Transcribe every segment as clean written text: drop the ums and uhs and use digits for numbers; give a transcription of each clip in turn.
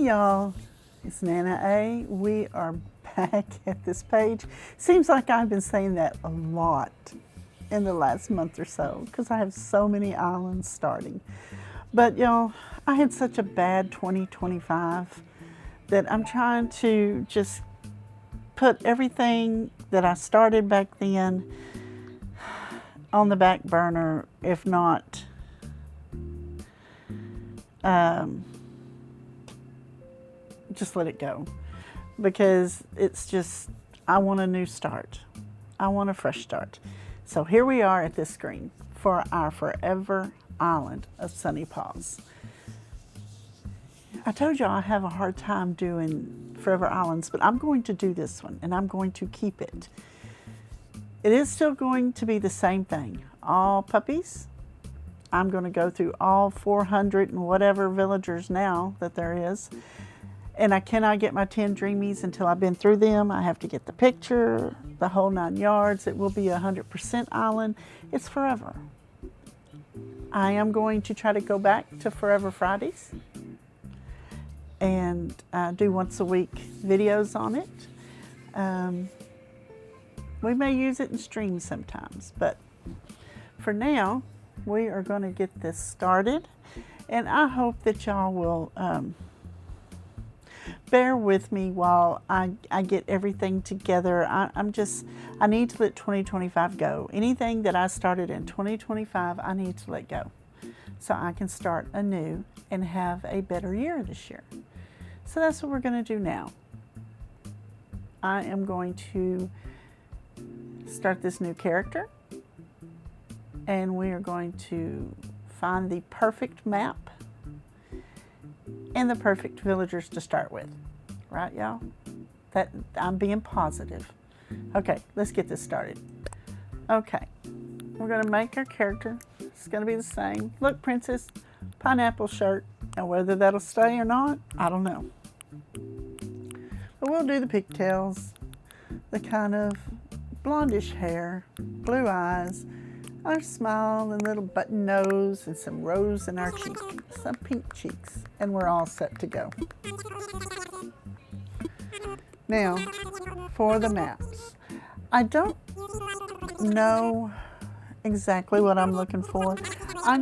y'all, it's Nana A. We are back at this page. Seems like I've been saying that a lot in the last month or so because I have so many islands starting. But y'all, I had such a bad 2025 that I'm trying to just put everything that I started back then on the back burner, if not just let it go, because it's just, I want a new start. I want a fresh start. So here we are at this screen for our forever island of Sunny Paws. I told y'all I have a hard time doing forever islands, but I'm going to do this one and I'm going to keep it. It is still going to be the same thing. All puppies. I'm going to go through all 400 and whatever villagers now that there is. And I cannot get my 10 dreamies until I've been through them. I have to get the picture, the whole 9 yards. It will be 100% island. It's forever. I am going to try to go back to Forever Fridays and do once a week videos on it. We may use it in streams sometimes, but for now, we are going to get this started. And I hope that y'all will bear with me while I get everything together. I need to let 2025 go. Anything that I started in 2025, I need to let go so I can start anew and have a better year this year. So that's what we're going to do now. I am going to start this new character, and we are going to find the perfect map and the perfect villagers to start with. Right, y'all? That I'm being positive. Okay, let's get this started. Okay, we're going to make our character. It's going to be the same. Look, princess, pineapple shirt. Now, whether that'll stay or not, I don't know. But we'll do the pigtails, the kind of blondish hair, blue eyes, our smile and little button nose, and some rose in our cheek, some pink cheeks, and we're all set to go. Now, for the maps. I don't know exactly what I'm looking for. I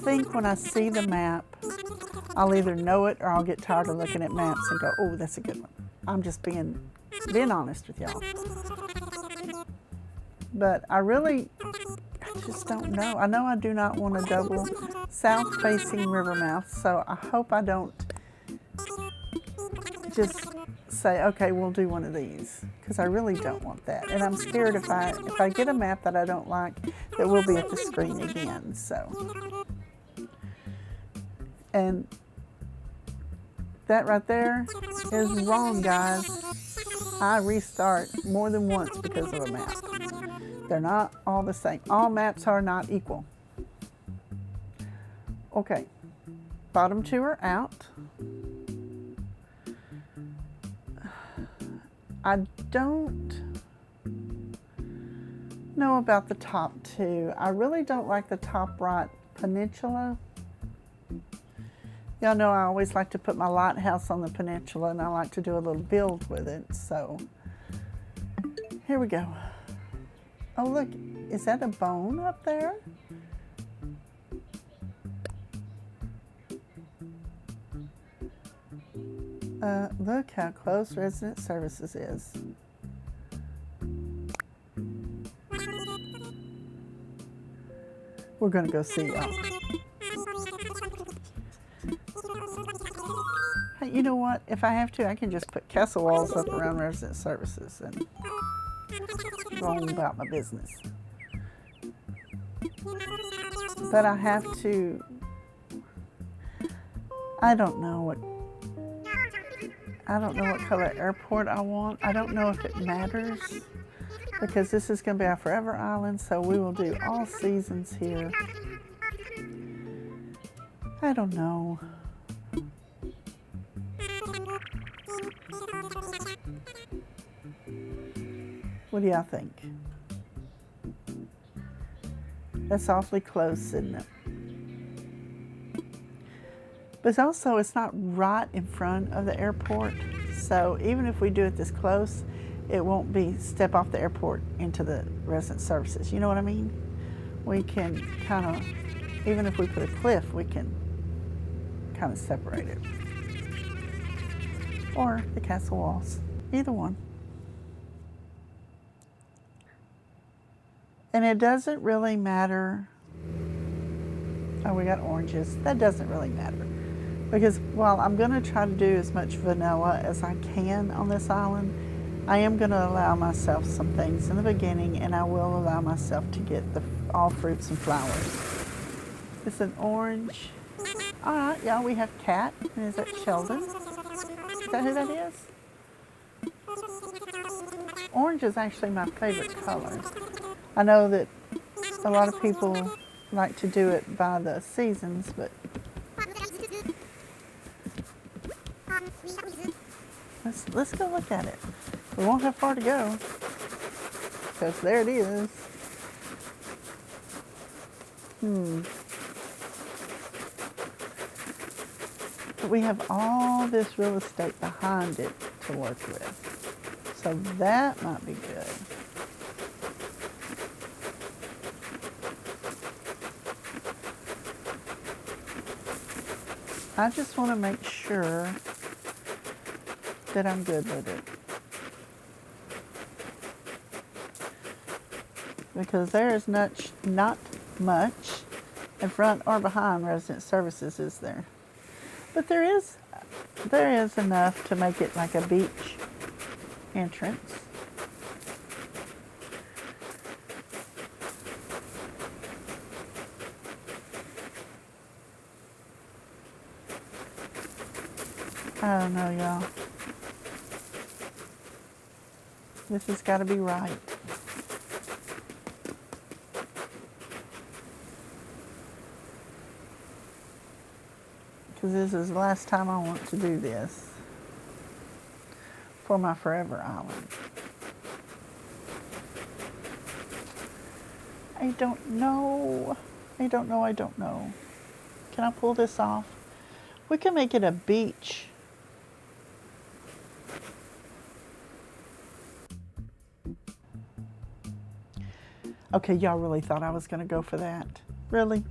think when I see the map, I'll either know it or I'll get tired of looking at maps and go, oh, that's a good one. I'm just being honest with y'all. But I just don't know. I know I do not want a double south-facing river mouth, so I hope I don't just say, okay, we'll do one of these, because I really don't want that. And I'm scared if I get a map that I don't like, that we'll be at the screen again. So, and that right there is wrong, guys. I restart more than once because of a map. They're not all the same. All maps are not equal. Okay, bottom two are out. I don't know about the top two. I really don't like the top right peninsula. Y'all know I always like to put my lighthouse on the peninsula, and I like to do a little build with it. So here we go. Oh, look, is that a bone up there? Look how close Resident Services is. We're going to go see y'all. Hey, you know what? If I have to, I can just put castle walls up around Resident Services and go on about my business. But I have to, I don't know what color airport I want. I don't know if it matters, because this is going to be our forever island, so we will do all seasons here. I don't know. What do y'all think? That's awfully close, isn't it? But also, it's not right in front of the airport. So even if we do it this close, it won't be step off the airport into the resident services. You know what I mean? We can kind of, even if we put a cliff, we can kind of separate it. Or the castle walls, either one. And it doesn't really matter. Oh, we got oranges. That doesn't really matter. Because while I'm going to try to do as much vanilla as I can on this island, I am going to allow myself some things in the beginning, and I will allow myself to get all fruits and flowers. It's an orange. All right, y'all, we have Cat. And is that Sheldon? Is that who that is? Orange is actually my favorite color. I know that a lot of people like to do it by the seasons, but let's go look at it. We won't have far to go, because there it is. But we have all this real estate behind it to work with, so that might be good. I just want to make sure that I'm good with it. Because there is not much in front or behind resident services, is there? But there is enough to make it like a beach entrance. I don't know, y'all. This has got to be right. Because this is the last time I want to do this for my forever island. I don't know. I don't know. Can I pull this off? We can make it a beach. Okay, y'all really thought I was going to go for that? Really?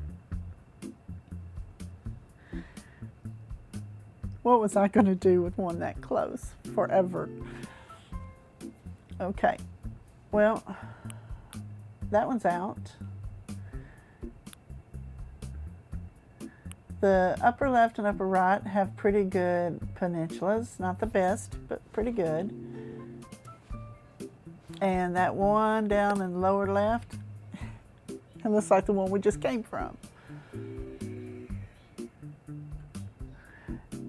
What was I going to do with one that close? Forever. Okay. Well, that one's out. The upper left and upper right have pretty good peninsulas. Not the best, but pretty good. And that one down in the lower left, it looks like the one we just came from.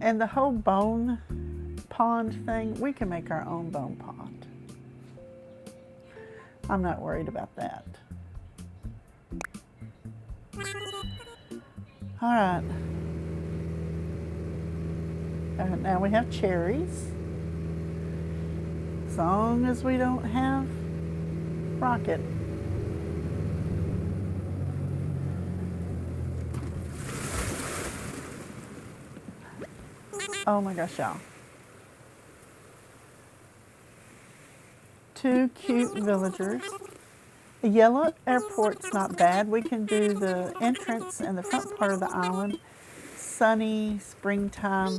And the whole bone pond thing, we can make our own bone pond. I'm not worried about that. All right. Now we have cherries. As long as we don't have Rocket. Oh my gosh, y'all. Two cute villagers. The yellow airport's not bad. We can do the entrance and the front part of the island. Sunny, springtime.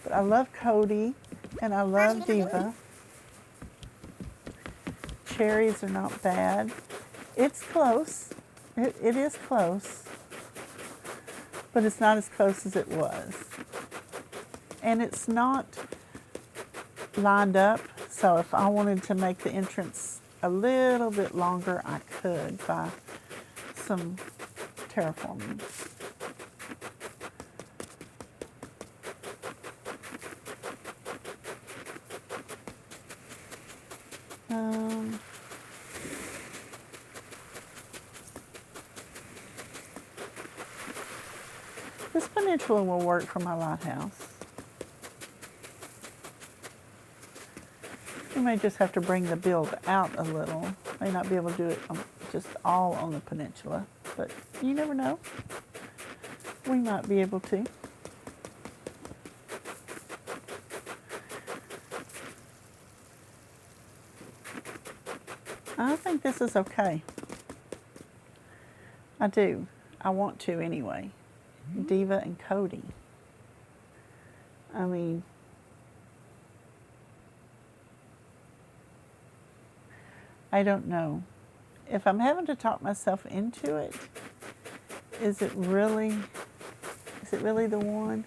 But I love Cody and I love Diva. Cherries are not bad. It's close. It is close. But it's not as close as it was. And it's not lined up, so if I wanted to make the entrance a little bit longer, I could by some terraforming. This peninsula will work for my lighthouse. We may just have to bring the build out a little. May not be able to do it just all on the peninsula, but you never know. We might be able to. I think this is okay. I do. I want to anyway. Diva and Cody. I mean, I don't know. If I'm having to talk myself into it, is it really the one?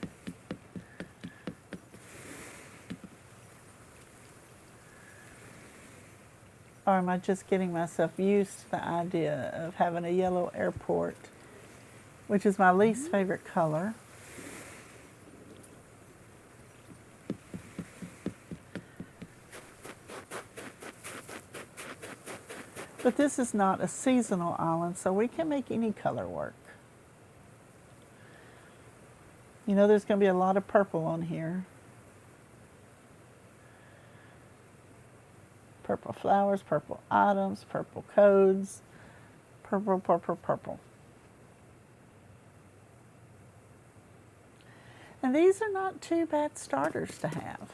Or am I just getting myself used to the idea of having a yellow airport, which is my least favorite color? But this is not a seasonal island, so we can make any color work. You know, there's going to be a lot of purple on here. Purple flowers, purple items, purple codes, purple, purple, purple. And these are not too bad starters to have.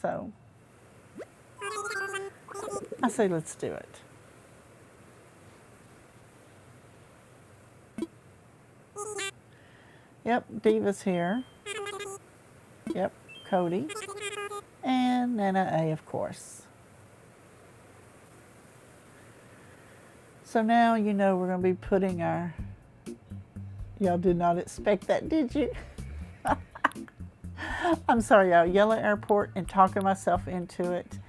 So I say let's do it. Yep, Diva's here. Yep, Cody. And Nana A, of course. So now you know we're going to be putting our... Y'all did not expect that, did you? I'm sorry, y'all. Yellow airport and talking myself into it.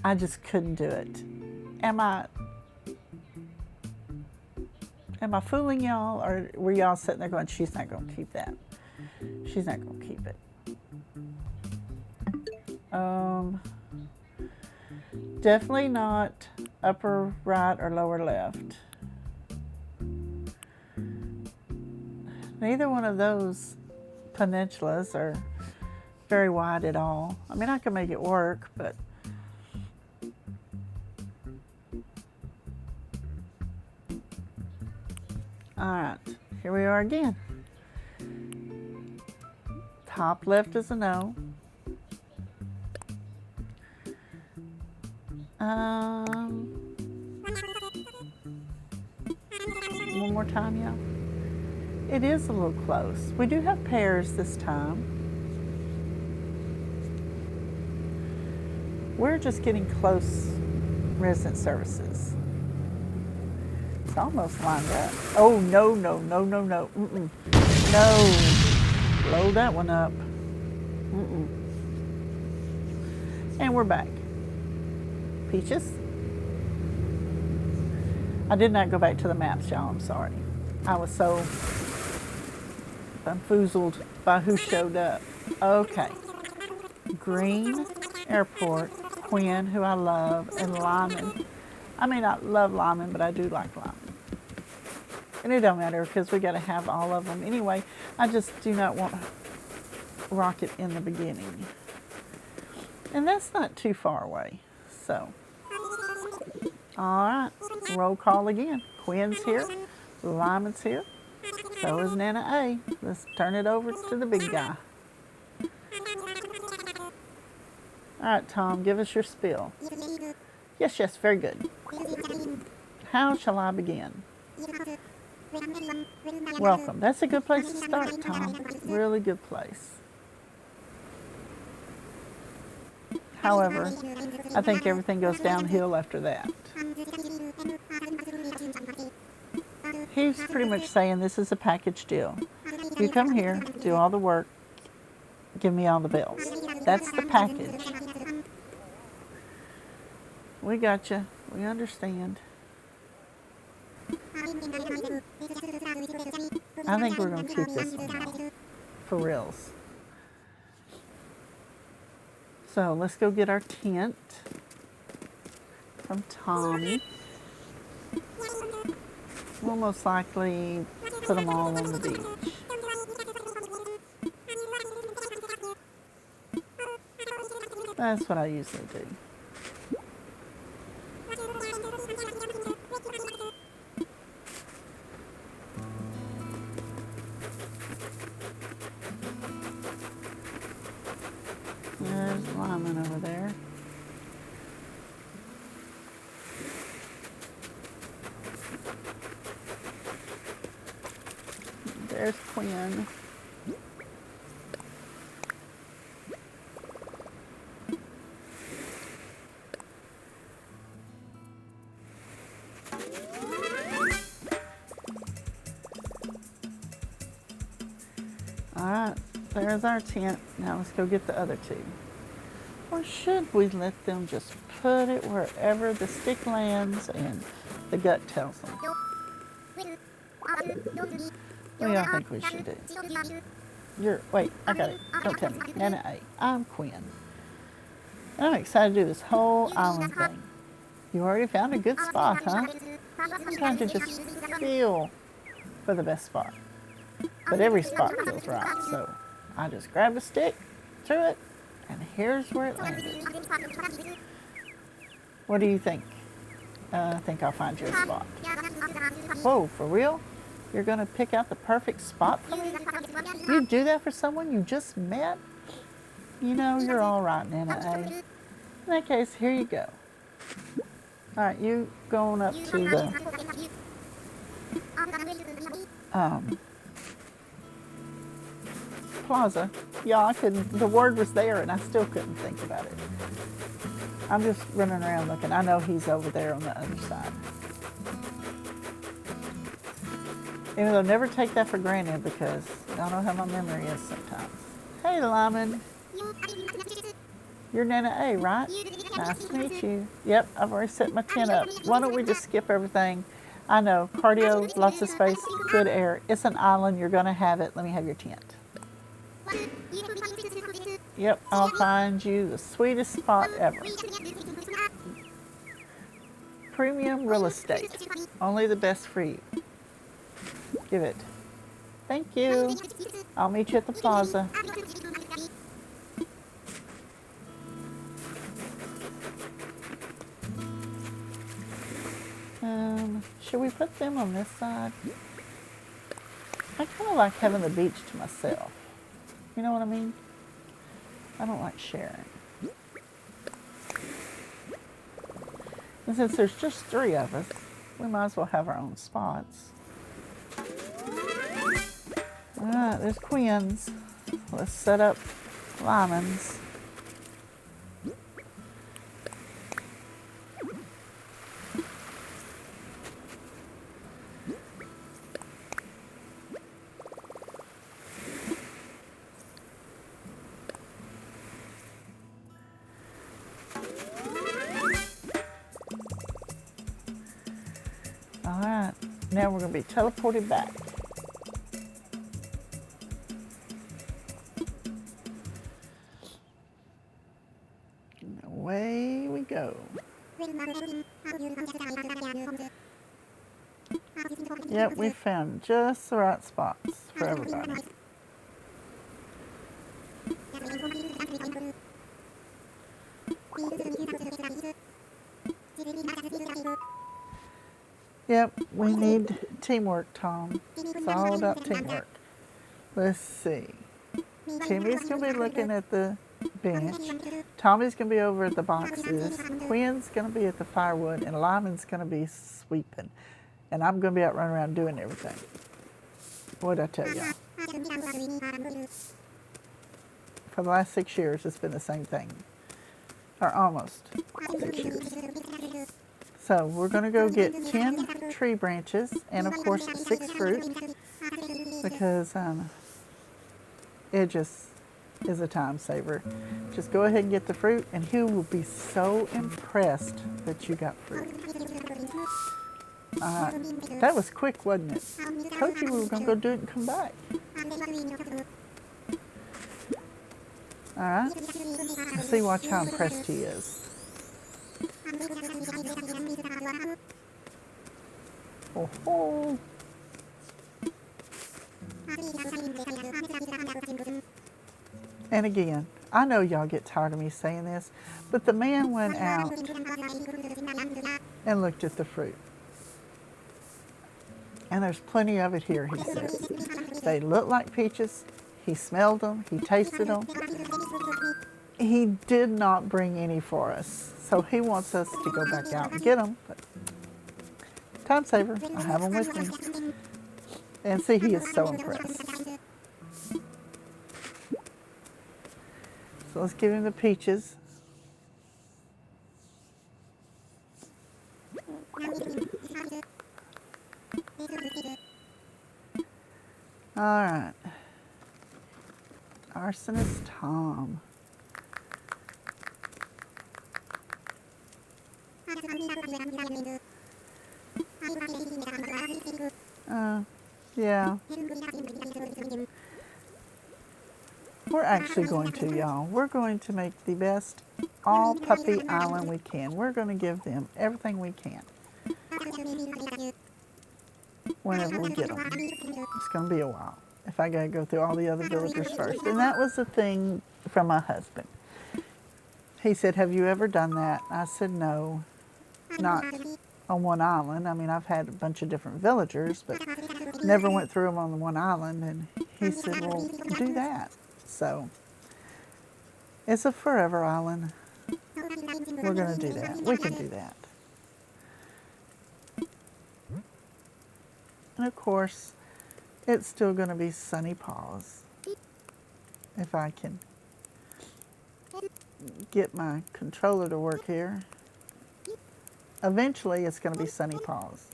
I just couldn't do it. Am I fooling y'all, or were y'all sitting there going, she's not going to keep that? She's not going to keep it. Definitely not upper right or lower left. Neither one of those peninsulas are very wide at all. I mean, I can make it work, but all right, here we are again. Top left is a no. One more time, y'all. It is a little close. We do have pairs this time. We're just getting close resident services. It's almost lined up. Oh, no, no, no, no, no. Mm-mm. No. Blow that one up. Mm-mm. And we're back. Peaches. I did not go back to the maps, y'all. I'm sorry. I was so bamboozled by who showed up. Okay. Green Airport, Quinn, who I love, and Lyman. I mean, I love Lyman, but I do like Lyman. And it don't matter because we got to have all of them anyway. I just do not want Rocket in the beginning. And that's not too far away. So, all right, roll call again. Quinn's here, Lyman's here, so is Nana A. Let's turn it over to the big guy. All right, Tom, give us your spiel. Yes, yes, very good. How shall I begin? Welcome. That's a good place to start, Tom. Really good place. However, I think everything goes downhill after that. He's pretty much saying this is a package deal. You come here, do all the work, give me all the bills. That's the package. We got you. We understand. I think we're going to keep this one on, for reals. So let's go get our tent from Tommy. We'll most likely put them all on the beach. That's what I usually do. There's Quinn. Alright, there's our tent. Now let's go get the other two. Or should we let them just put it wherever the stick lands and the gut tells them? What do y'all think we should do? Wait, I got it. Don't tell me. Nana A. I'm Quinn. And I'm excited to do this whole island thing. You already found a good spot, huh? I'm trying to just feel for the best spot. But every spot feels right, so I just grabbed a stick, threw it, and here's where it landed. What do you think? I think I'll find you a spot. Whoa, for real? You're going to pick out the perfect spot for me? You do that for someone you just met? You know, you're all right, Nana A. In that case, here you go. All right, you going up to the plaza. Yeah, the word was there and I still couldn't think about it. I'm just running around looking. I know he's over there on the other side. Even though never take that for granted because I don't know how my memory is sometimes. Hey, Lyman. You're Nana A, right? Nice to meet you. Yep, I've already set my tent up. Why don't we just skip everything? I know, cardio, lots of space, good air. It's an island, you're gonna have it. Let me have your tent. Yep, I'll find you the sweetest spot ever. Premium real estate. Only the best for you. Give it. Thank you. I'll meet you at the plaza. Should we put them on this side? I kind of like having the beach to myself. You know what I mean? I don't like sharing. And since there's just 3 of us, we might as well have our own spots. Alright, there's Quinn's. Let's set up Lyman's. Alright, now we're going to be teleported back. And away we go. Yep, we found just the right spots for everybody. Yep, we need teamwork, Tom. It's all about teamwork. Let's see. Timmy's going to be looking at the bench. Tommy's going to be over at the boxes. Quinn's going to be at the firewood. And Lyman's going to be sweeping. And I'm going to be out running around doing everything. What did I tell y'all? For the last 6 years, it's been the same thing. Or almost 6 years. So we're going to go get 10 tree branches and, of course, 6 fruit because it just is a time saver. Just go ahead and get the fruit, and Hugh will be so impressed that you got fruit. That was quick, wasn't it? Told you we were going to go do it and come back. All right. Let's see, watch how impressed he is. Oh, oh. And again, I know y'all get tired of me saying this, but the man went out and looked at the fruit. And there's plenty of it here, he says. They look like peaches. He smelled them. He tasted them. He did not bring any for us. So he wants us to go back out and get them. But time saver. I have them with me. And see, he is so impressed. So let's give him the peaches. All right. Arsonist Tom. Yeah. We're actually going to, y'all. We're going to make the best all puppy island we can. We're going to give them everything we can whenever we get them. It's going to be a while if I got to go through all the other villagers first. And that was the thing from my husband. He said, have you ever done that? I said, no, not on one island. I mean, I've had a bunch of different villagers, but never went through them on the one island. And he said, well, do that. So it's a forever island. We're going to do that. We can do that. And of course, it's still going to be Sunny Paws. If I can get my controller to work here. Eventually, it's going to be Sunny Paws.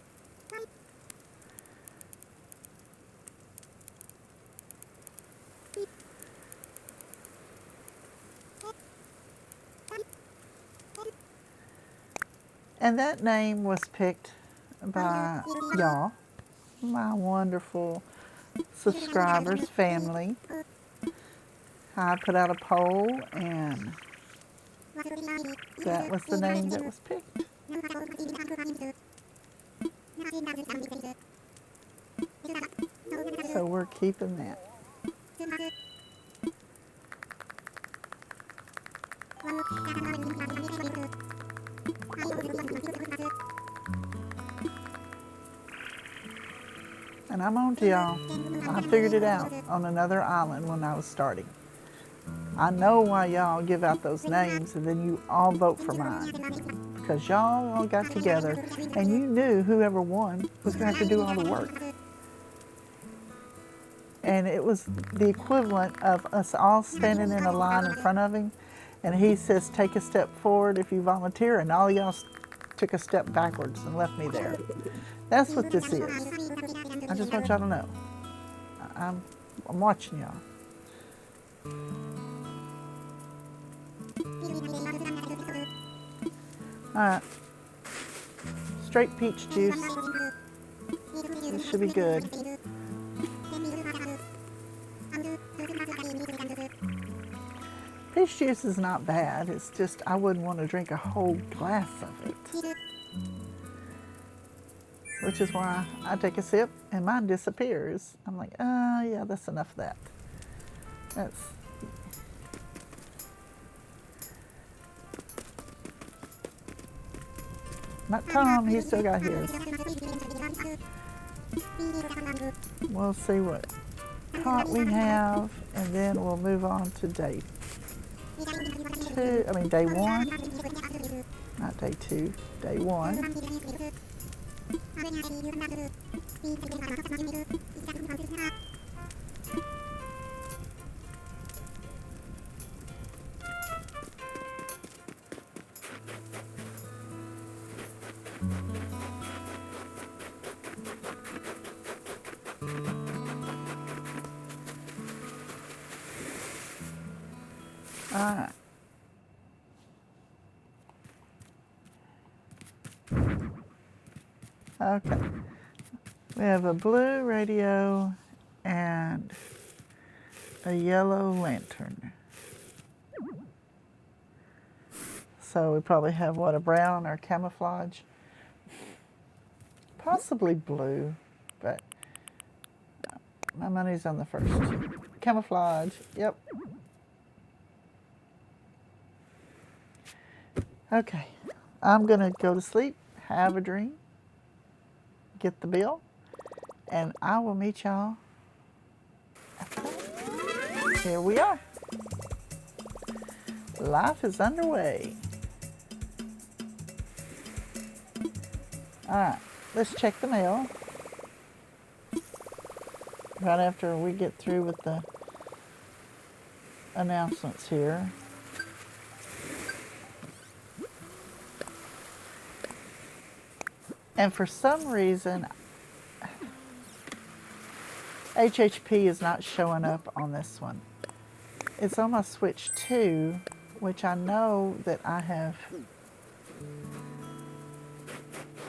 And that name was picked by y'all, my wonderful subscribers, family. I put out a poll, and that was the name that was picked. So we're keeping that. And I'm on to y'all. I figured it out on another island when I was starting. I know why y'all give out those names and then you all vote for mine. Because y'all all got together and you knew whoever won was going to have to do all the work. And it was the equivalent of us all standing in a line in front of him. And he says, take a step forward if you volunteer. And all y'all took a step backwards and left me there. That's what this is. I just want y'all to know. I'm watching y'all. Alright. Straight peach juice. This should be good. Peach juice is not bad. It's just I wouldn't want to drink a whole glass of it. Which is why I take a sip and mine disappears. I'm like, yeah, that's enough of that. That's... Not Tom, he's still got his. We'll see what pot we have, and then we'll move on to day one. Not day two, day one. All right. Okay. We have a blue radio and a yellow lantern. So we probably have, what, a brown or camouflage? Possibly blue, but my money's on the first. Camouflage, yep. Okay, I'm gonna go to sleep, have a dream, get the bill, and I will meet y'all. Here we are. Life is underway. All right, let's check the mail. right after we get through with the announcements here. And for some reason, HHP is not showing up on this one. It's on my Switch 2, which I know that I have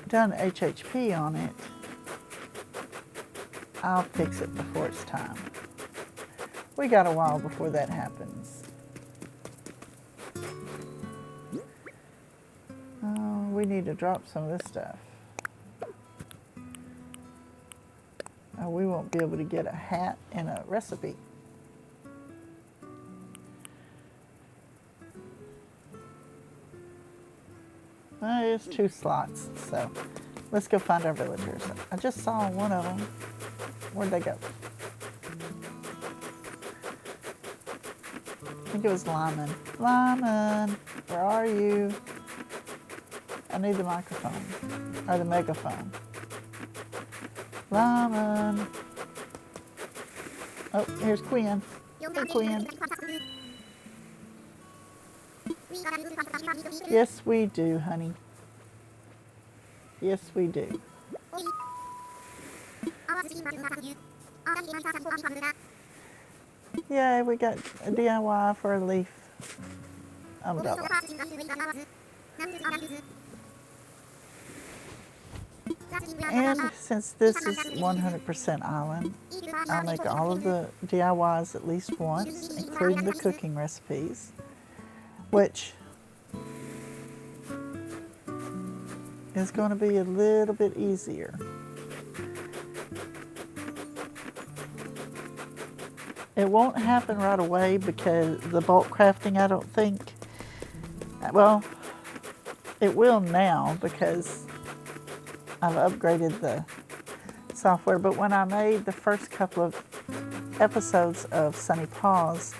done HHP on it. I'll fix it before it's time. We got a while before that happens. Oh, we need to drop some of this stuff. Oh, we won't be able to get a hat and a recipe. It's 2 slots, so let's go find our villagers. I just saw one of them. Where'd they go? I think it was Lyman. Lyman, where are you? I need the microphone, or the megaphone. Lyman. Oh, here's Quinn. Hey, Quinn. Yes, we do, honey. Yes, we do. Yeah, we got a DIY for a leaf umbrella. And since this is 100% island, I'll make all of the DIYs at least once, including the cooking recipes, which is going to be a little bit easier. It won't happen right away because the bulk crafting, I don't think, well, it will now because I've upgraded the software, but when I made the first couple of episodes of Sunny Paws,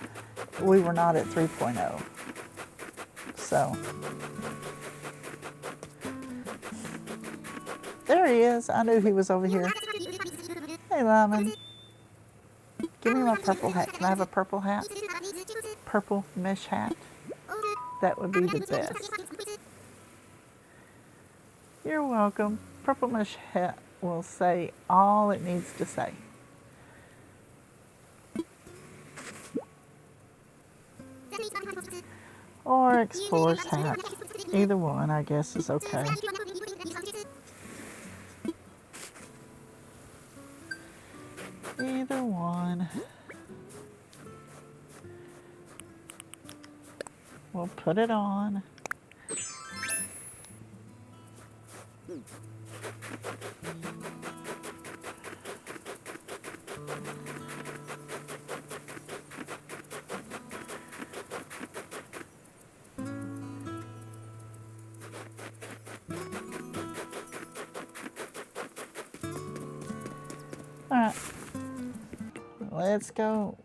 we were not at 3.0. So, there he is. I knew he was over here. Hey, Lyman. Give me my purple hat. Can I have a purple hat? Purple mesh hat? That would be the best. You're welcome. Purple mesh hat will say all it needs to say. Or explorer's hat. Either one, I guess, is okay. Either one. We'll put it on. All right. Let's go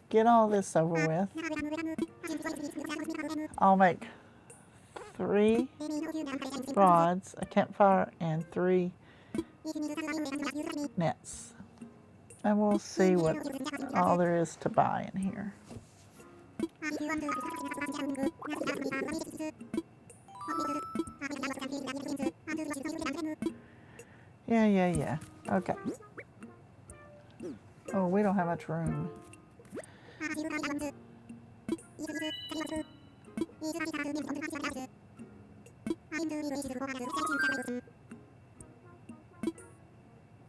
get all this over with. I'll make 3 rods, a campfire, and 3 nets. And we'll see what all there is to buy in here. Yeah. Okay. Oh, we don't have much room.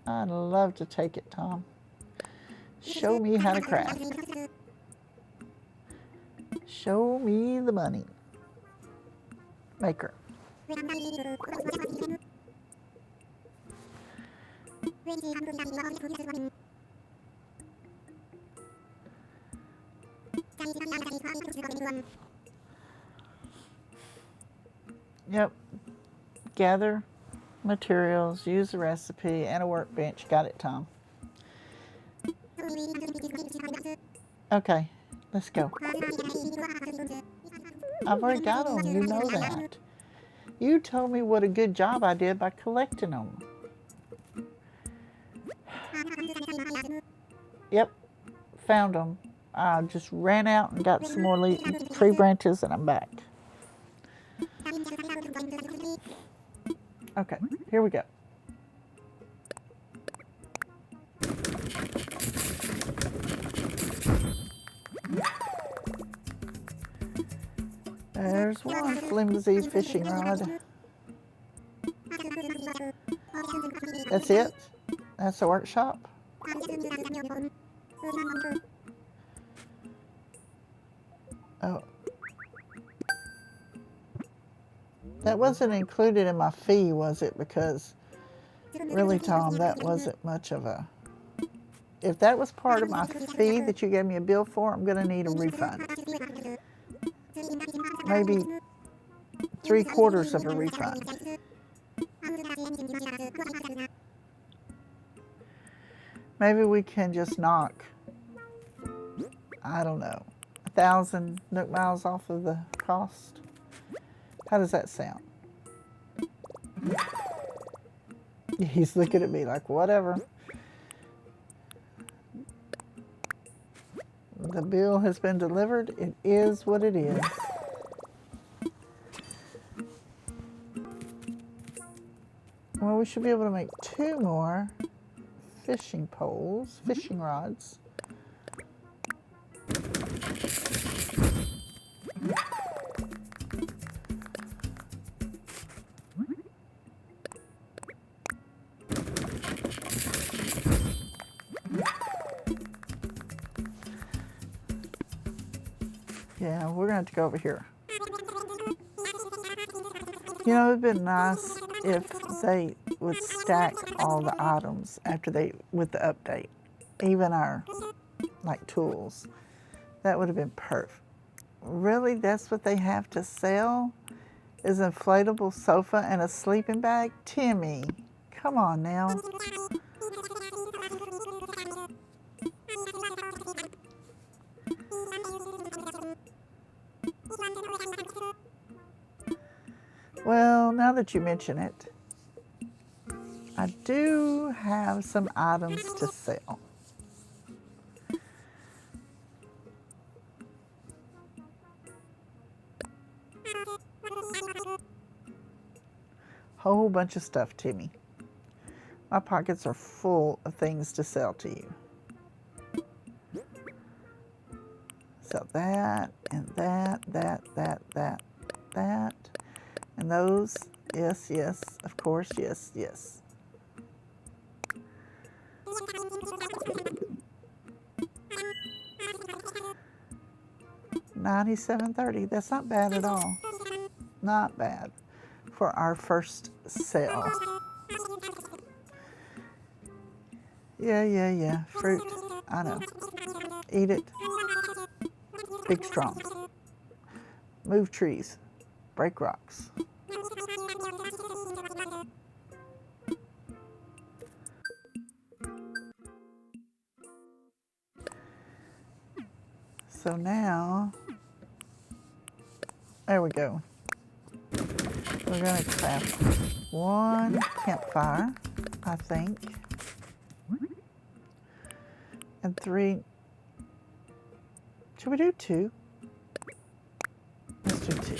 I'd love to take it, Tom. Show me how to craft. Show me the money. Maker. Yep. Gather materials, use the recipe, and a workbench. Got it, Tom. Okay, let's go. I've already got them. You know that. You told me what a good job I did by collecting them. Yep, found them. I just ran out and got some more tree branches and I'm back. Okay, here we go. There's one flimsy fishing rod. That's it? That's the workshop? Oh. That wasn't included in my fee, was it? Because really, Tom, that wasn't much of a... If that was part of my fee that you gave me a bill for, I'm going to need a refund. Maybe 3/4 of a refund. Maybe we can just knock, I don't know, 1,000 Nook miles off of the cost. How does that sound? He's looking at me like, whatever. The bill has been delivered. It is what it is. Well, we should be able to make 2 more fishing poles, fishing rods. Yeah, we're going to have to go over here. You know, it'd been nice if they would stack all the items with the update, even our tools. That would have been perfect. Really, that's what they have to sell? Is an inflatable sofa and a sleeping bag? Timmy, come on now. Well, now that you mention it, I do have some items to sell. Whole bunch of stuff, Timmy. My pockets are full of things to sell to you. Sell that, and that, and those. Yes, yes, of course, yes, yes. $97.30. That's not bad at all. Not bad for our first sale. Yeah. Fruit. I know. Eat it. Big strong. Move trees. Break rocks. So now, there we go. We're going to craft 1 campfire, I think, and 3. Should we do 2? Let's do 2.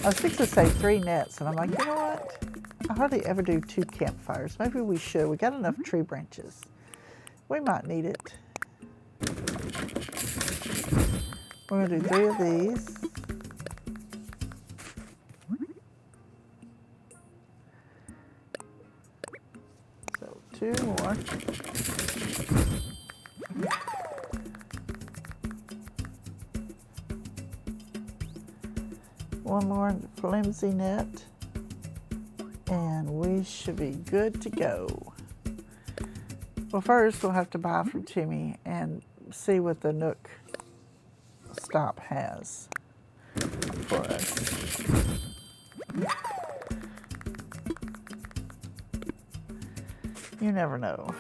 I was fixing to say 3 nets, and I'm like, you know what? I hardly ever do 2 campfires. Maybe we should. We got enough tree branches. We might need it. We're going to do 3 of these. So 2 more. One more flimsy net, and we should be good to go. Well, first we'll have to buy from Timmy and see what the Nook stop has for us. You never know.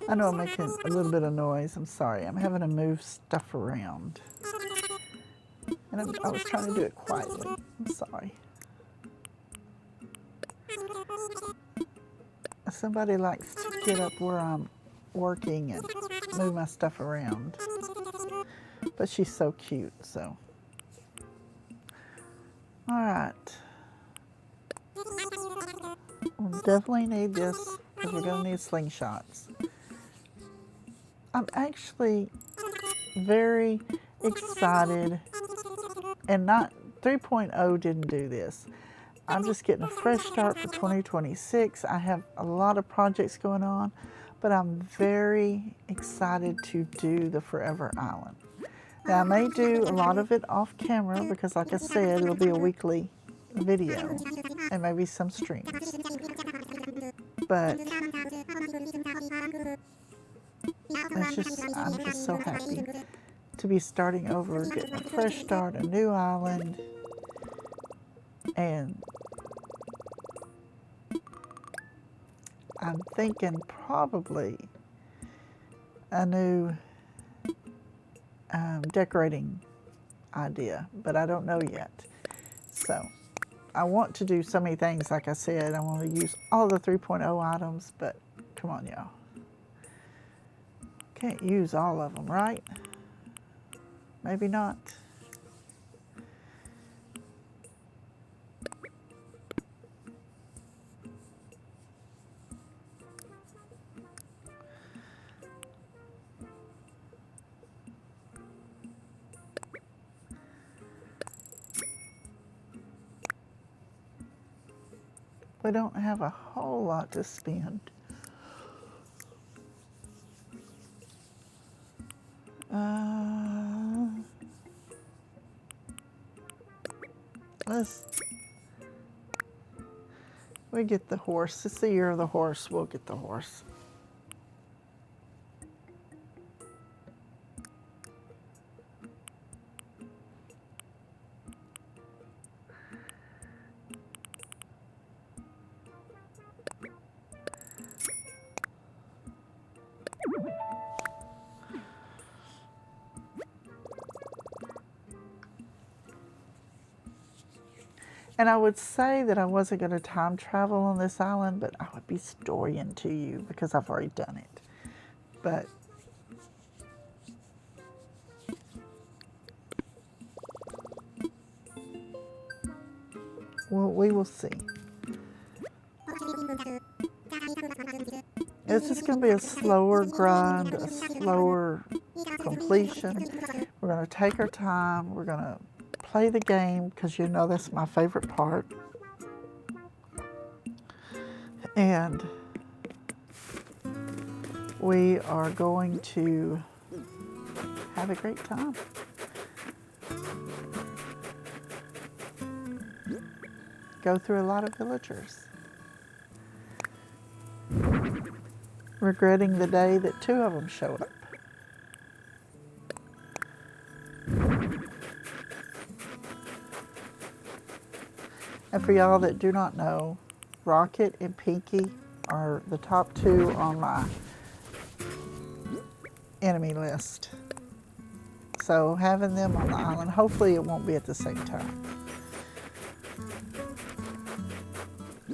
I know I'm making a little bit of noise. I'm sorry. I'm having to move stuff around. And I was trying to do it quietly. I'm sorry. Somebody likes to get up where I'm working and move my stuff around. But she's so cute, so. All right. We'll definitely need this because we're going to need slingshots. I'm actually very excited, and not 3.0 didn't do this. I'm just getting a fresh start for 2026. I have a lot of projects going on, but I'm very excited to do the Forever Island. Now, I may do a lot of it off camera because, like I said, it'll be a weekly video and maybe some streams. But I'm just so happy to be starting over, getting a fresh start, a new island, and I'm thinking probably a new decorating idea, but I don't know yet. So I want to do so many things. Like I said, I want to use all the 3.0 items, but come on, y'all. Can't use all of them, right? Maybe not. We don't have a whole lot to spend. We get the horse. It's the year of the horse. We'll get the horse. And I would say that I wasn't going to time travel on this island, but I would be storying to you because I've already done it. But well, we will see. It's just going to be a slower grind, a slower completion. We're going to take our time. We're going to play the game because you know that's my favorite part. And we are going to have a great time. Go through a lot of villagers. Regretting the day that 2 of them showed up. And for y'all that do not know, Rocket and Pinky are the top 2 on my enemy list. So having them on the island, hopefully it won't be at the same time.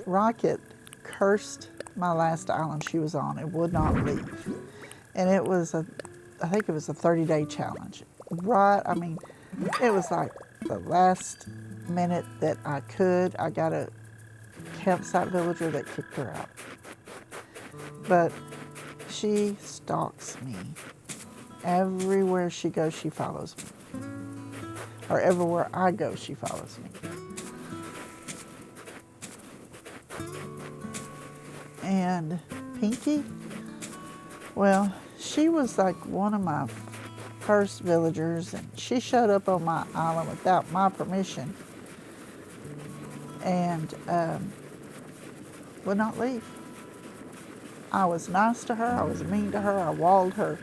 Rocket cursed my last island she was on and would not leave. And it was I think it was a 30-day challenge. Right, I mean, it was like the last minute that I could. I got a campsite villager that kicked her out. But she stalks me. Everywhere she goes, she follows me. Or everywhere I go, she follows me. And Pinky, well, she was like one of my first villagers, and she showed up on my island without my permission and would not leave. I was nice to her. I was mean to her. I walled her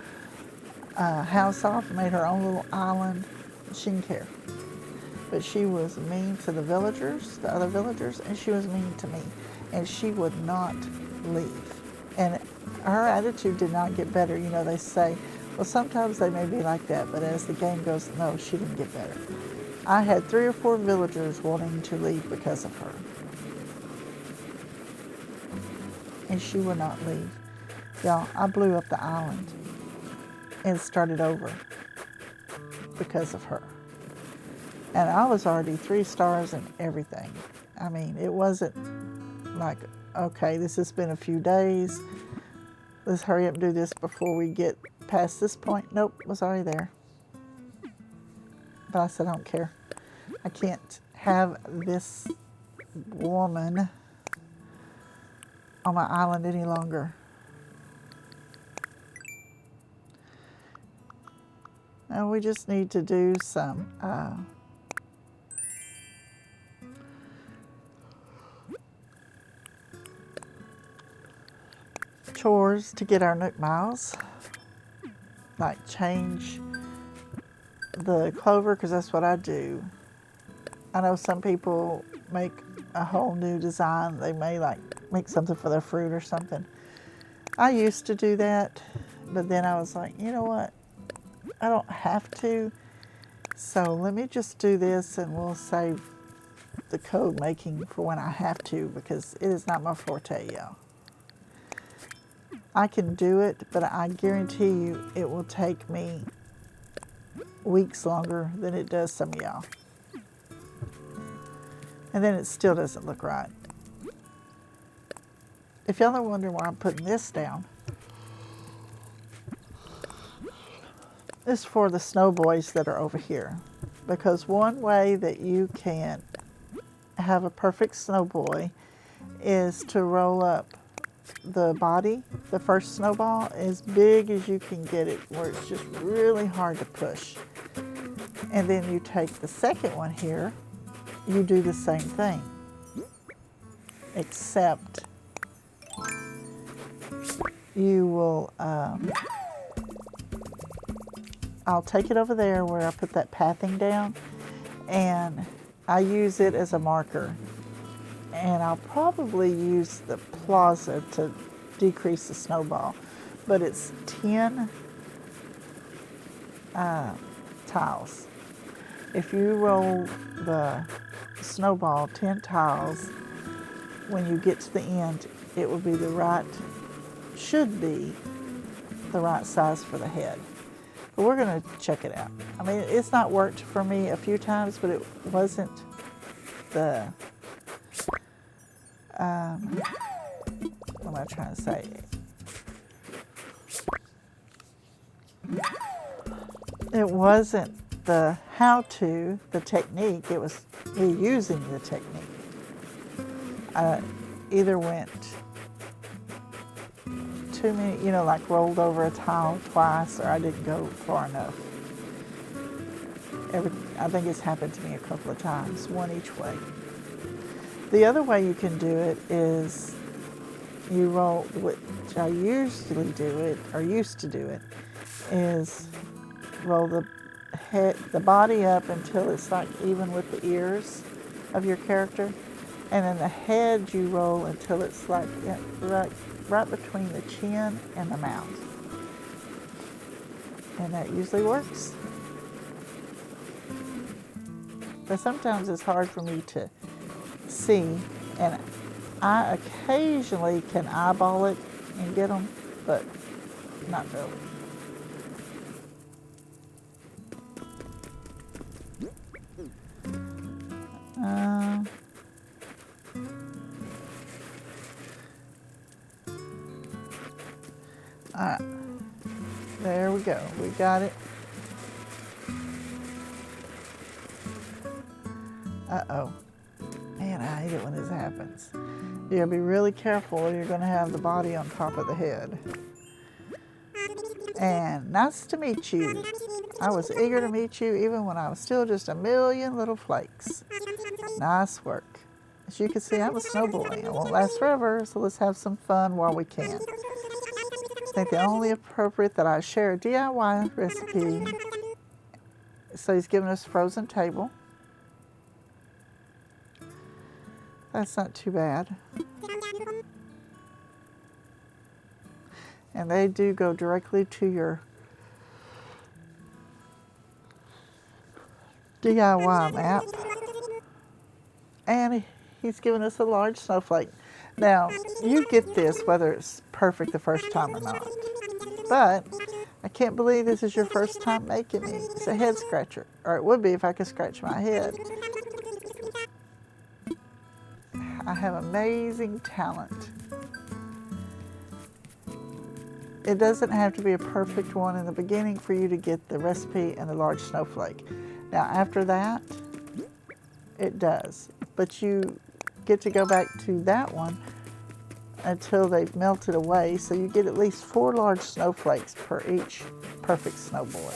house off, made her own little island. She didn't care. But she was mean to the villagers, the other villagers, and she was mean to me. And she would not leave. And her attitude did not get better. You know, they say, well, sometimes they may be like that, but as the game goes, no, she didn't get better. I had 3 or 4 villagers wanting to leave because of her. And she would not leave. Y'all, I blew up the island and started over because of her. And I was already 3 stars and everything. I mean, it wasn't like, okay, this has been a few days. Let's hurry up and do this before we get past this point. Nope, was already there. But I said, I don't care. I can't have this woman on my island any longer. And we just need to do some chores to get our Nook Miles. Like change the clover, because that's what I do. I know some people make a whole new design. They may like make something for their fruit or something. I used to do that, but then I was like, you know what? I don't have to. So let me just do this and we'll save the code making for when I have to, because it is not my forte, y'all. I can do it, but I guarantee you it will take me weeks longer than it does some of y'all. And then it still doesn't look right. If y'all are wondering why I'm putting this down, it's for the snow boys that are over here. Because one way that you can have a perfect snow boy is to roll up the body, the first snowball, as big as you can get it, where it's just really hard to push. And then you take the second one here, you do the same thing, except you will, I'll take it over there where I put that pathing down, and I use it as a marker. And I'll probably use the plaza to decrease the snowball, but it's 10 tiles. If you roll the snowball 10 tiles, when you get to the end, it will be should be the right size for the head. But we're gonna check it out. I mean, it's not worked for me a few times, but it wasn't the, what am I trying to say? It wasn't the how-to, the technique, it was me using the technique. I either went too many, you know, like rolled over a tile twice, or I didn't go far enough. I think it's happened to me a couple of times, one each way. The other way you can do it is you roll, which I usually do it, or used to do it, is roll the body up until it's like even with the ears of your character, and then the head you roll until it's like right between the chin and the mouth. And that usually works. But sometimes it's hard for me to see, and I occasionally can eyeball it and get them, but not really. All right, there we go. We got it. Uh-oh. Man, I hate it when this happens. You gotta be really careful or you're gonna have the body on top of the head. And nice to meet you. I was eager to meet you even when I was still just a million little flakes. Nice work. As you can see, I'm a snow boy. I won't last forever, so let's have some fun while we can. I think the only appropriate that I share a DIY recipe. So he's giving us a frozen table. That's not too bad. And they do go directly to your DIY map. And he's given us a large snowflake. Now, you get this whether it's perfect the first time or not. But I can't believe this is your first time making me. It's a head scratcher. Or it would be if I could scratch my head. I have amazing talent. It doesn't have to be a perfect one in the beginning for you to get the recipe and the large snowflake. Now after that, it does. But you get to go back to that one until they've melted away, so you get at least 4 large snowflakes per each perfect snowboy.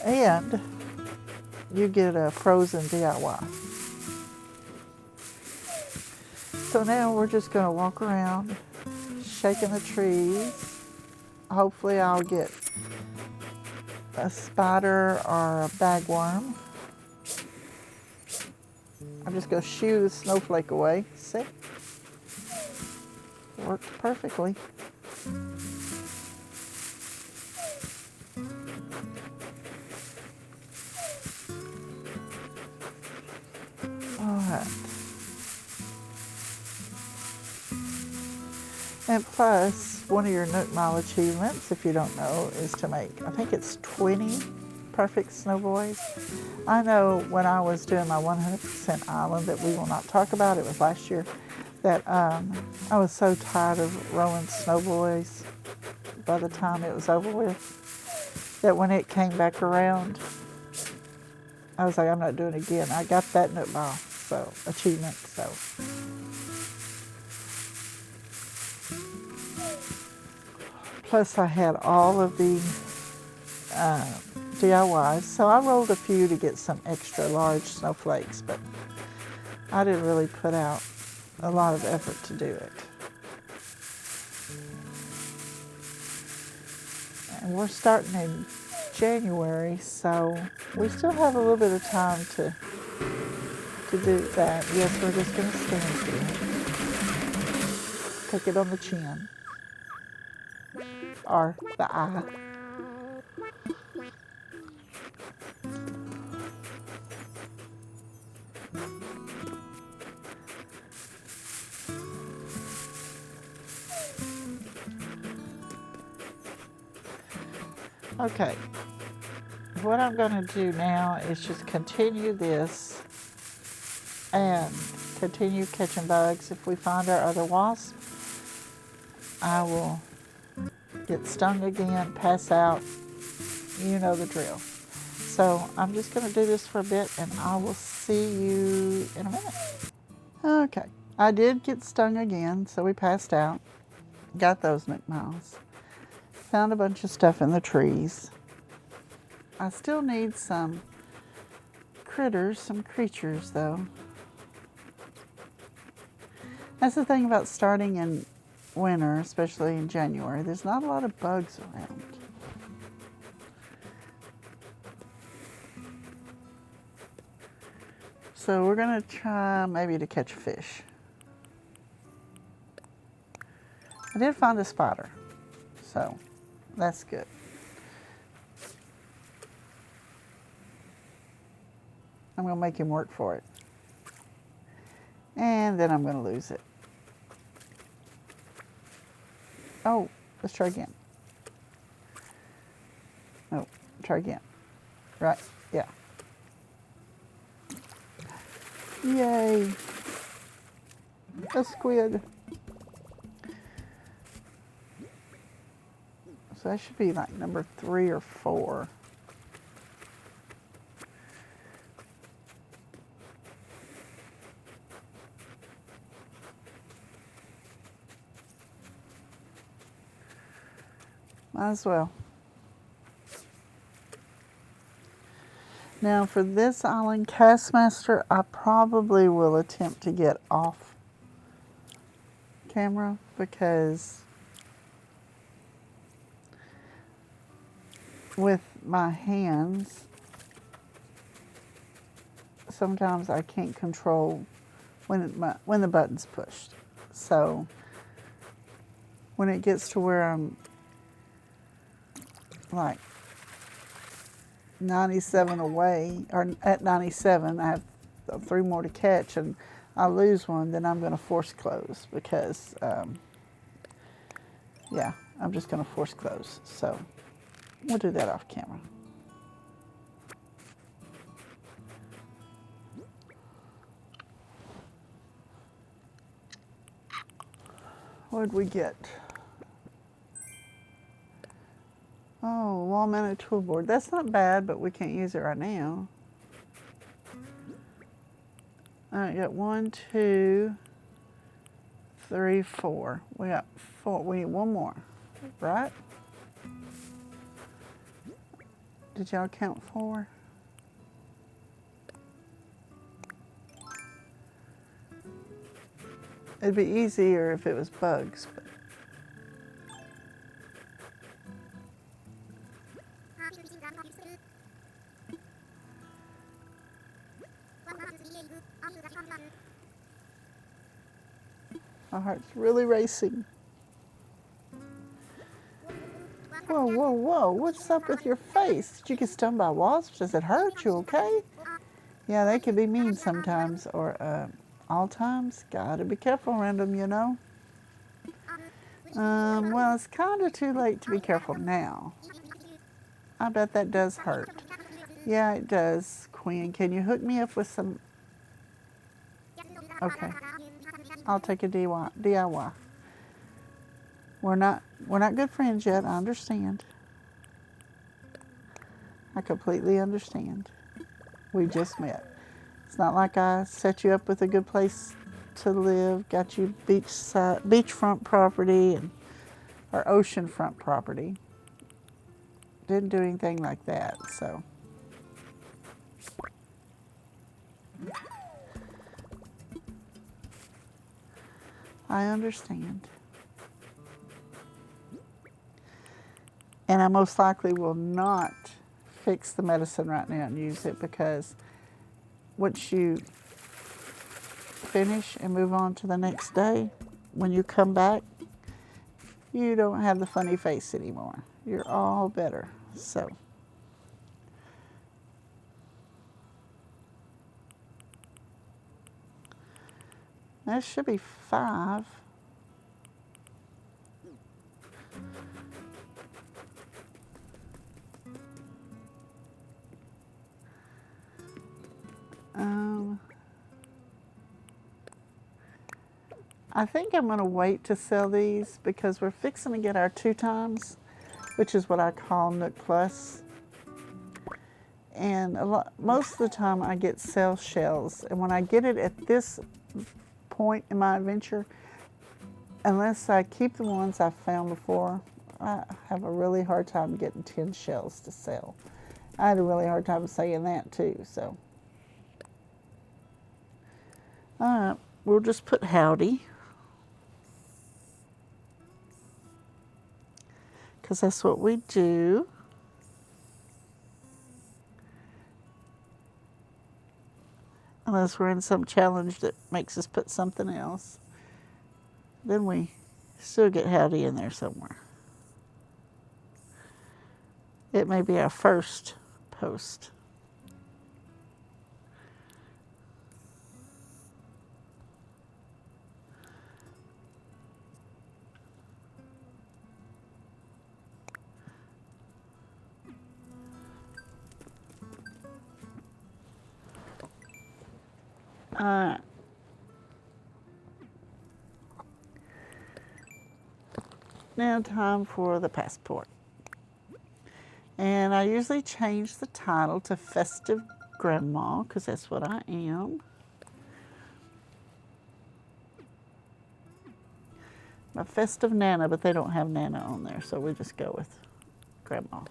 And you get a frozen DIY. So now we're just going to walk around shaking the trees. Hopefully I'll get a spider or a bagworm. I'm just going to shoo the snowflake away. See? Worked perfectly. All right. And plus, one of your Nook Mile achievements, if you don't know, is to make, I think it's 20 perfect snowboys. I know when I was doing my 100% island that we will not talk about, it was last year, that I was so tired of rowing snowboys by the time it was over with, that when it came back around, I was like, I'm not doing it again. I got that Nook Mile, so, achievement, so. Plus I had all of the DIYs, so I rolled a few to get some extra large snowflakes, but I didn't really put out a lot of effort to do it. And we're starting in January, so we still have a little bit of time to do that. Yes, we're just going to stand here. Take it on the chin. Or the eye. Okay, what I'm going to do now is just continue this and continue catching bugs. If we find our other wasp, I will get stung again, pass out, you know the drill. So I'm just going to do this for a bit and I will see you in a minute. Okay, I did get stung again, so we passed out. Got those Nook Miles. Found a bunch of stuff in the trees. I still need some critters, some creatures though. That's the thing about starting in winter, especially in January. There's not a lot of bugs around. So we're going to try maybe to catch fish. I did find a spider, so that's good. I'm going to make him work for it. And then I'm going to lose it. Oh, let's try again. No, try again. Right, yeah. Yay. A squid. So that should be like number 3 or 4. Might as well. Now for this island Castmaster, I probably will attempt to get off camera because with my hands, sometimes I can't control when the button's pushed. So when it gets to where I'm like 97 away, or at 97, I have 3 more to catch, and I lose one, then I'm going to force close because, yeah, I'm just going to force close. So we'll do that off camera. What did we get? Oh, wall-mounted tool board. That's not bad, but we can't use it right now. All right, got 1, 2, 3, 4. We got 4. We need 1 more, right? Did y'all count 4? It'd be easier if it was bugs. But my heart's really racing. Whoa, whoa, whoa. What's up with your face? Did you get stung by wasps? Does it hurt? You okay? Yeah, they can be mean sometimes, or all times. Gotta be careful around them, you know. Well, it's kind of too late to be careful now. I bet that does hurt. Yeah, it does, Queen. Can you hook me up with some... Okay. I'll take a DIY. We're not good friends yet. I understand. I completely understand. We just met. It's not like I set you up with a good place to live, got you beachfront property or oceanfront property. Didn't do anything like that, so. I understand. And I most likely will not fix the medicine right now and use it, because once you finish and move on to the next day, when you come back, you don't have the funny face anymore. You're all better. So that should be 5. I think I'm going to wait to sell these because we're fixing to get our 2 times, which is what I call Nook Plus. And most of the time I get sale shells. And when I get it at this point in my adventure, unless I keep the ones I've found before, I have a really hard time getting 10 shells to sell. I had a really hard time saying that too, so. All right, we'll just put howdy, because that's what we do. Unless we're in some challenge that makes us put something else. Then we still get howdy in there somewhere. It may be our first post. All right. Now time for the passport. And I usually change the title to Festive Grandma, because that's what I am. A Festive Nana, but they don't have Nana on there, so we just go with Grandma.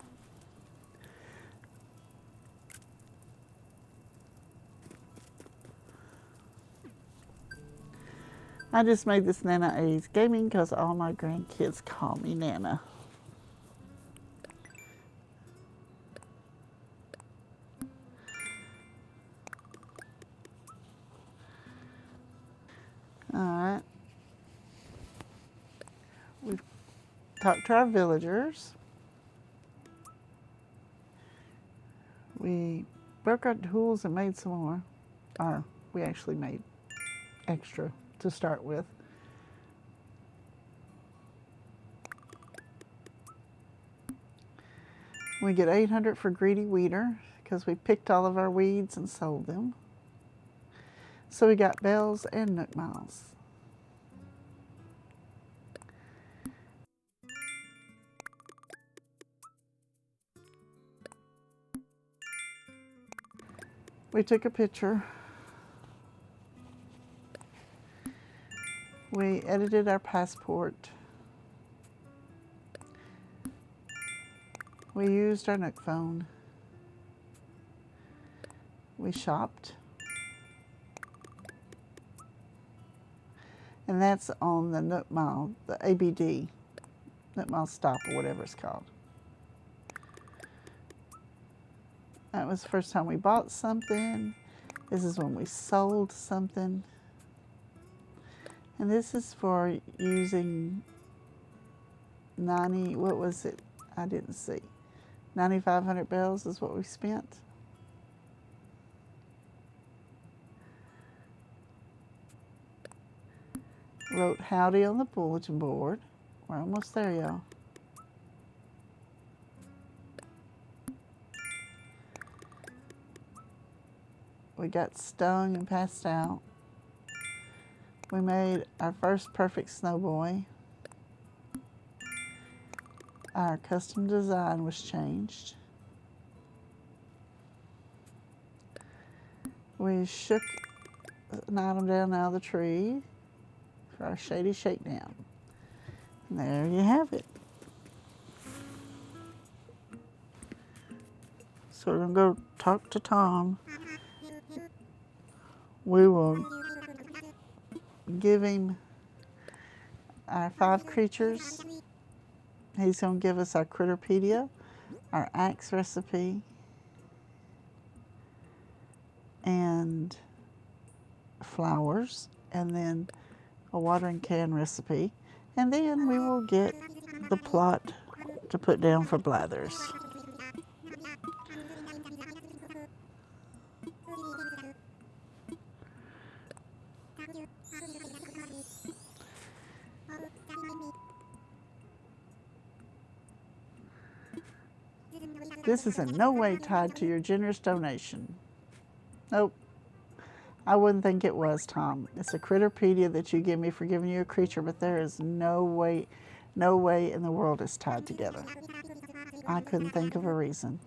I just made this Nana A's Gaming because all my grandkids call me Nana. All right. talked to our villagers. We broke our tools and made some more. Or we actually made extra to start with. We get 800 for greedy weeder because we picked all of our weeds and sold them. So we got bells and nook miles. We took a picture. We edited our passport. We used our Nook phone. We shopped. And that's on the Nook Mile, the ABD, Nook Mile Stop or whatever it's called. That was the first time we bought something. This is when we sold something. And this is for using 90, what was it? I didn't see. 9,500 bells is what we spent. Wrote howdy on the bulletin board. We're almost there, y'all. We got stung and passed out. We made our first perfect snow boy. Our custom design was changed. We shook an item down out of the tree for our shady shakedown. And there you have it. So we're gonna go talk to Tom. We will give him our 5 creatures. He's going to give us our Critterpedia, our axe recipe, and flowers, and then a watering can recipe. And then we will get the plot to put down for Blathers. This is in no way tied to your generous donation. Nope. I wouldn't think it was, Tom. It's a Critterpedia that you give me for giving you a creature, but there is no way in the world it's tied together. I couldn't think of a reason.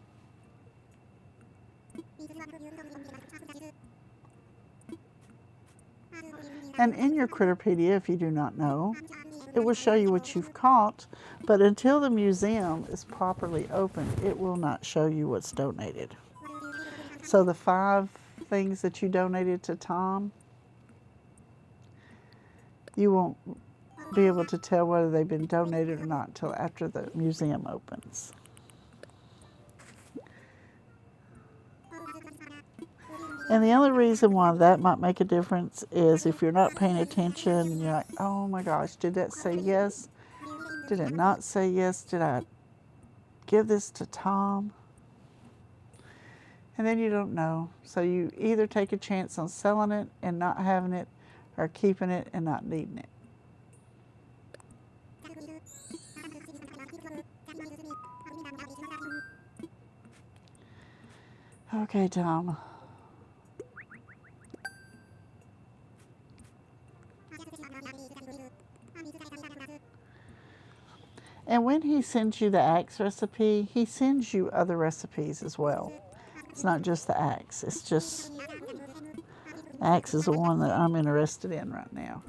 And in your Critterpedia, if you do not know, it will show you what you've caught, but until the museum is properly open, it will not show you what's donated. So the 5 things that you donated to Tom, you won't be able to tell whether they've been donated or not until after the museum opens. And the only reason why that might make a difference is if you're not paying attention and you're like, oh my gosh, did that say yes? Did it not say yes? Did I give this to Tom? And then you don't know. So you either take a chance on selling it and not having it, or keeping it and not needing it. Okay, Tom. And when he sends you the axe recipe, he sends you other recipes as well. It's not just the axe. It's just, the axe is the one that I'm interested in right now.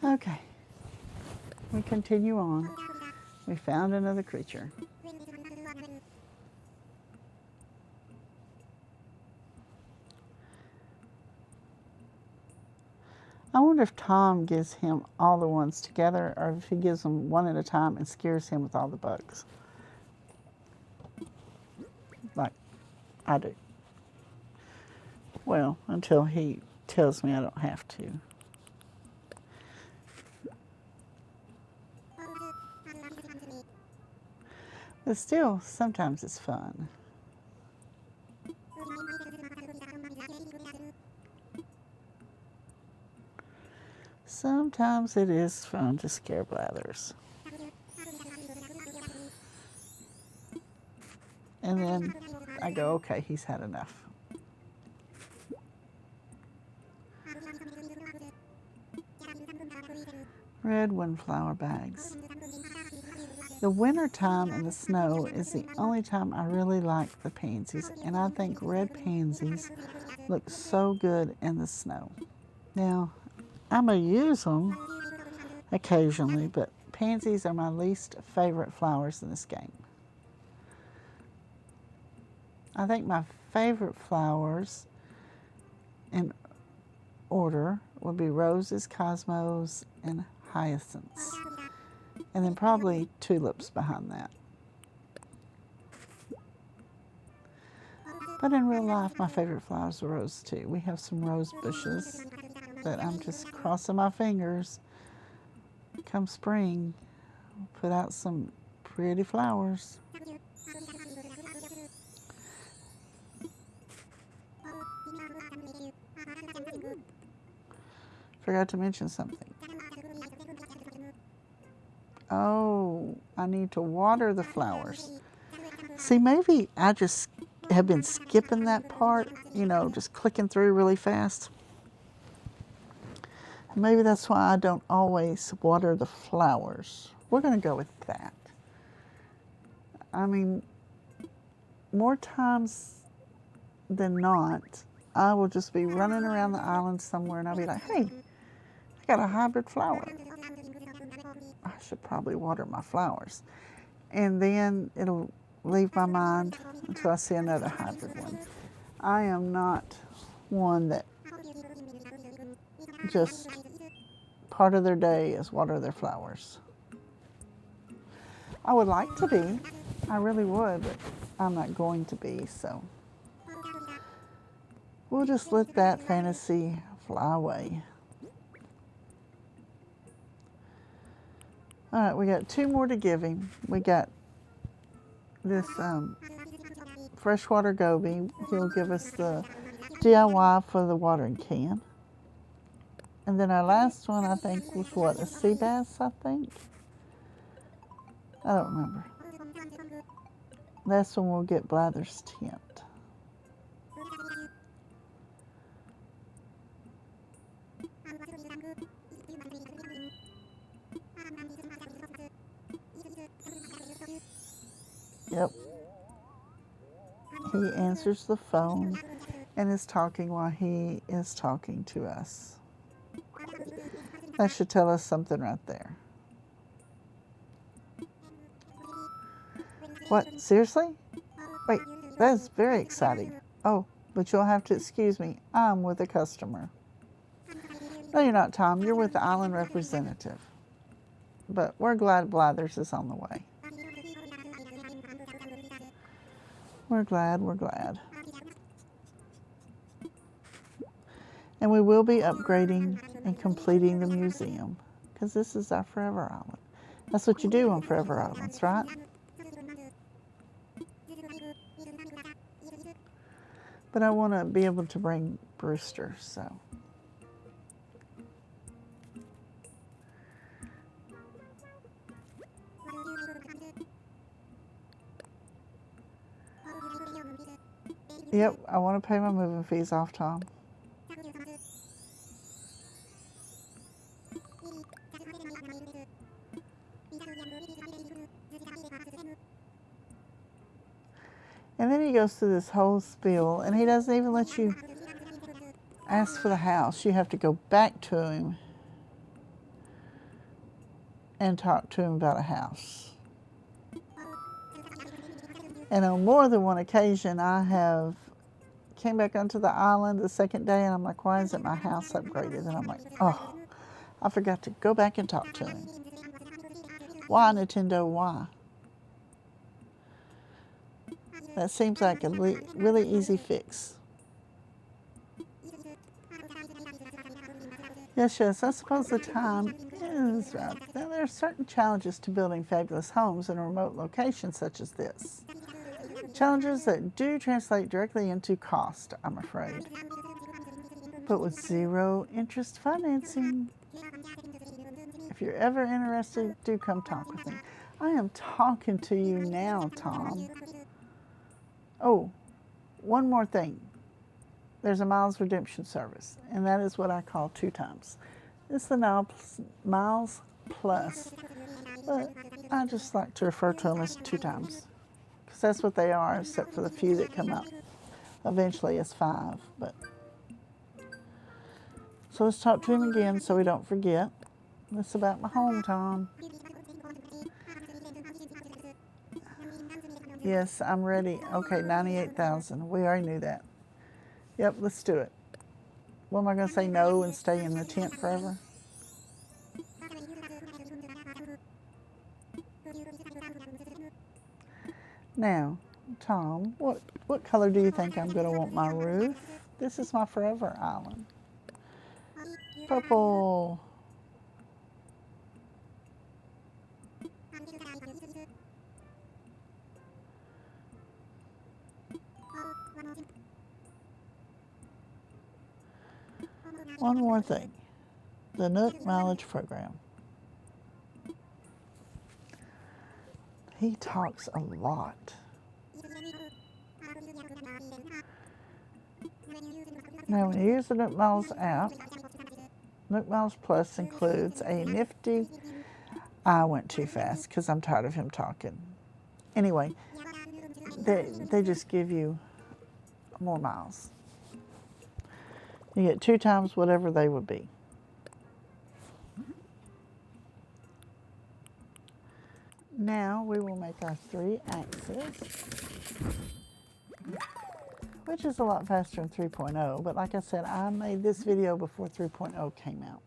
Okay. We continue on. We found another creature. I wonder if Tom gives him all the ones together, or if he gives them one at a time and scares him with all the bugs. Like I do. Well, until he tells me I don't have to. But still, sometimes it's fun. Sometimes it is fun to scare blathers. And then I go, okay, he's had enough. Red windflower bags. The winter time and the snow is the only time I really like the pansies, and I think red pansies look so good in the snow. Now, I'm going to use them occasionally, but pansies are my least favorite flowers in this game. I think my favorite flowers in order would be roses, cosmos, and hyacinths. And then probably tulips behind that. But in real life, my favorite flowers are rose too. We have some rose bushes that I'm just crossing my fingers. Come spring, we'll put out some pretty flowers. Forgot to mention something. Oh, I need to water the flowers. See, maybe I just have been skipping that part, you know, just clicking through really fast. Maybe that's why I don't always water the flowers. We're going to go with that. I mean, more times than not, I will just be running around the island somewhere and I'll be like, hey, I got a hybrid flower. I should probably water my flowers. And then it'll leave my mind until I see another hybrid one. I am not one that just part of their day is water their flowers. I would like to be. I really would, but I'm not going to be, so we'll just let that fantasy fly away. All right, we got 2 more to give him. We got this freshwater goby. He'll give us the DIY for the watering can. And then our last one, I think, was what, a sea bass, I think? I don't remember. Last one we'll get Blather's tent. Yep. He answers the phone and is talking while he is talking to us. That should tell us something right there. What? Seriously? Wait, that is very exciting. Oh, but you'll have to excuse me. I'm with a customer. No, you're not, Tom. You're with the island representative. But we're glad Blathers is on the way. We're glad, we're glad. And we will be upgrading and completing the museum because this is our Forever Island. That's what you do on Forever Islands, right? But I want to be able to bring Brewster, so. Yep, I want to pay my moving fees off, Tom. And then he goes through this whole spiel, and he doesn't even let you ask for the house. You have to go back to him and talk to him about a house. And on more than one occasion, I have came back onto the island the second day, and I'm like, why isn't my house upgraded? And I'm like, oh, I forgot to go back and talk to him. Why, Nintendo, why? That seems like a really easy fix. Yep, Yes, I suppose the time is right. Now, there are certain challenges to building fabulous homes in a remote location such as this. Challenges that do translate directly into cost, I'm afraid. But with zero interest financing. If you're ever interested, do come talk with me. I am talking to you now, Tom. Oh, one more thing. There's a miles redemption service, and that is what I call 2 times. It's the miles plus, but I just like to refer to them as 2 times, because that's what they are, except for the few that come up eventually as 5. But so let's talk to him again so we don't forget. It's about my home, Tom. Yes, I'm ready. Okay, 98,000. We already knew that. Yep, let's do it. What am I going to say no and stay in the tent forever? Now, Tom, what color do you think I'm going to want my roof? This is my forever island. Purple. One more thing. The Nook mileage program. He talks a lot. Now, when you use the Nook Miles app, Nook Miles Plus includes a nifty... I went too fast because I'm tired of him talking. Anyway, they just give you more miles. You get 2 times whatever they would be. Now we will make our 3 axes, which is a lot faster than 3.0, but like I said, I made this video before 3.0 came out.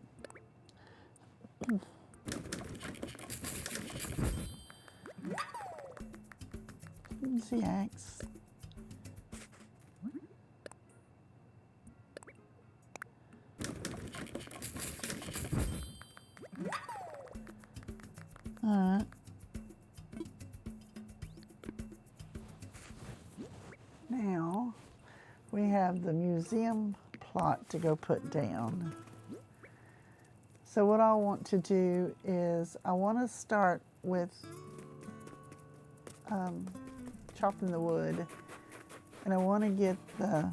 Here's the axe. Alright. Now we have the museum plot to go put down. So what I want to do is I want to start with chopping the wood, and I want to get the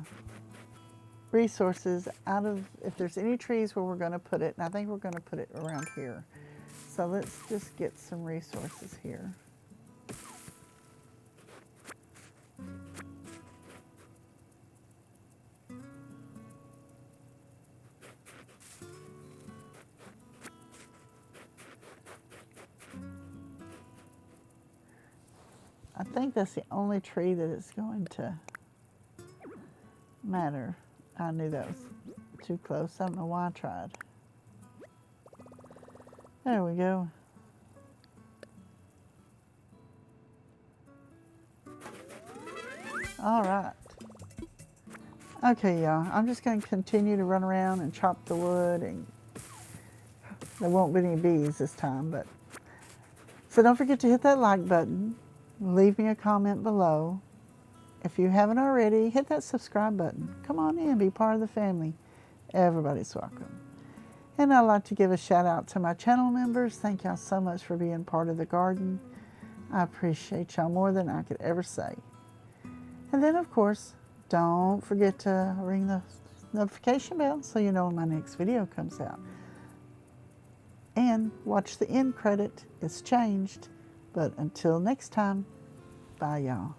resources out of, if there's any trees where we're going to put it, and I think we're going to put it around here. So let's just get some resources here. I think that's the only tree that is going to matter. I knew that was too close. I don't know why I tried. There we go. All right. Okay, y'all. I'm just going to continue to run around and chop the wood, and there won't be any bees this time. But so don't forget to hit that like button. Leave me a comment below. If you haven't already, hit that subscribe button. Come on in, be part of the family. Everybody's welcome. And I'd like to give a shout out to my channel members. Thank y'all so much for being part of the garden. I appreciate y'all more than I could ever say. And then, of course, don't forget to ring the notification bell so you know when my next video comes out. And watch the end credit. It's changed. But until next time, bye y'all.